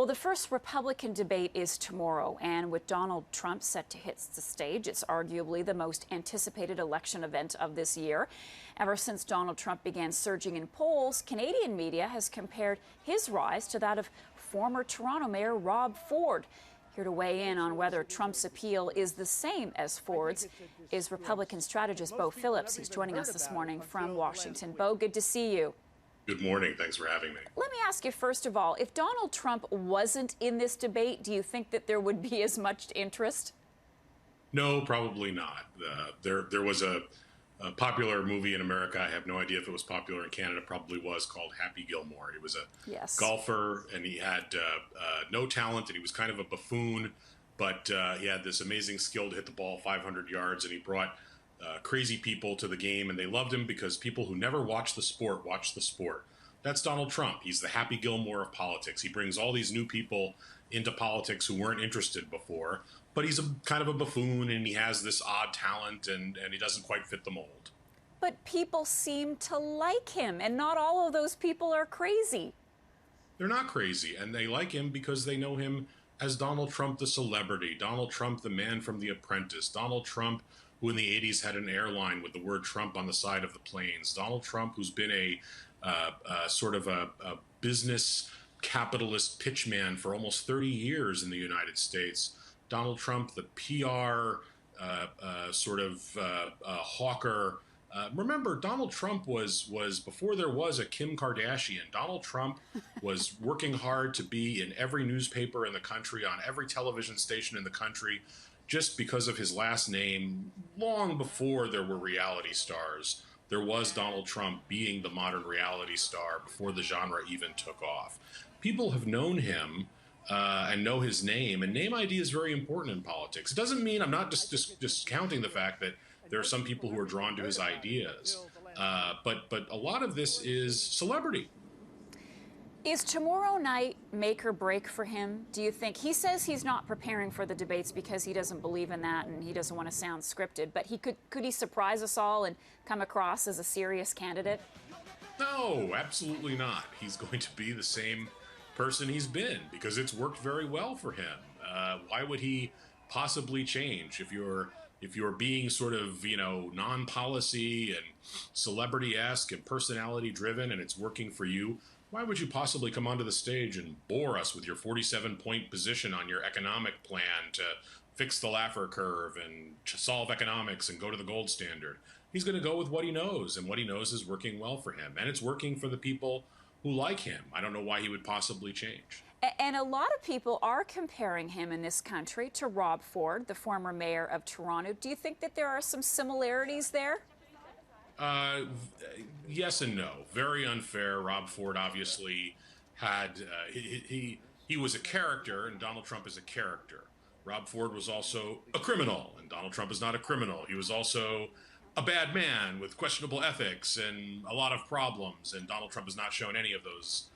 Well, the first Republican debate is tomorrow, and with Donald Trump set to hit the stage, it's arguably the most anticipated election event of this year. Ever since Donald Trump began surging in polls, Canadian media has compared his rise to that of former Toronto Mayor Rob Ford. Here to weigh in on whether Trump's appeal is the same as Ford's is Republican strategist Beau Phillips. He's joining us this morning from Washington. Beau, good to see you. Good morning. Thanks for having me. Let me ask you, first of all, if Donald Trump wasn't in this debate, do you think that there would be as much interest? No, probably not. There was a popular movie in America. I have no idea if it was popular in Canada. Probably was, called Happy Gilmore. He was a golfer, and he had no talent, and he was kind of a buffoon, but he had this amazing skill to hit the ball 500 yards, and he brought crazy people to the game, and they loved him because people who never watch the sport watch the sport. That's Donald Trump. He's the Happy Gilmore of politics. He brings all these new people into politics who weren't interested before, but he's kind of a buffoon, and he has this odd talent, and he doesn't quite fit the mold. But people seem to like him, and not all of those people are crazy. They're not crazy, and they like him because they know him as Donald Trump the celebrity, Donald Trump the man from The Apprentice, Donald Trump who in the 80s had an airline with the word Trump on the side of the planes, Donald Trump who's been a sort of a business capitalist pitchman for almost 30 years in the United States, Donald Trump the PR hawker. Remember, Donald Trump was before there was a Kim Kardashian. Donald Trump was working hard to be in every newspaper in the country, on every television station in the country, just because of his last name. Long before there were reality stars, there was Donald Trump being the modern reality star before the genre even took off. People have known him and know his name, and name ID is very important in politics. It doesn't mean I'm not discounting the fact that there are some people who are drawn to his ideas, but a lot of this is celebrity. Is tomorrow night make or break for him, do you think? He says he's not preparing for the debates because he doesn't believe in that and he doesn't want to sound scripted, but could he surprise us all and come across as a serious candidate? No, absolutely not. He's going to be the same person he's been because it's worked very well for him. Why would he possibly change if you're being sort of, non-policy and celebrity-esque and personality-driven and it's working for you? Why would you possibly come onto the stage and bore us with your 47-point position on your economic plan to fix the Laffer curve and to solve economics and go to the gold standard? He's going to go with what he knows, and what he knows is working well for him, and it's working for the people who like him. I don't know why he would possibly change. And a lot of people are comparing him in this country to Rob Ford, the former mayor of Toronto. Do you think that there are some similarities there? Yes and no. Very unfair. Rob Ford obviously had, he was a character, and Donald Trump is a character. Rob Ford was also a criminal, and Donald Trump is not a criminal. He was also a bad man with questionable ethics and a lot of problems, and Donald Trump has not shown any of those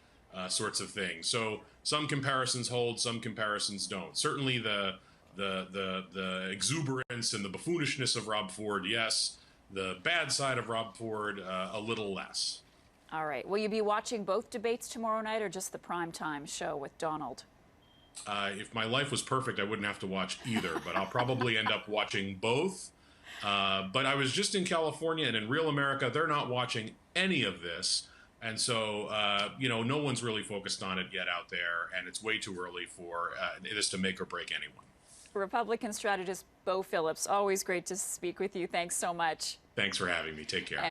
sorts of things. So some comparisons hold, some comparisons don't. Certainly the exuberance and the buffoonishness of Rob Ford, yes. The bad side of Rob Ford, a little less. All right. Will you be watching both debates tomorrow night or just the primetime show with Donald? If my life was perfect, I wouldn't have to watch either, but I'll probably end up watching both. But I was just in California, and in real America, they're not watching any of this. And so, no one's really focused on it yet out there, and it's way too early for this to make or break anyone. Republican strategist Beau Phillips, always great to speak with you. Thanks so much. Thanks for having me. Take care.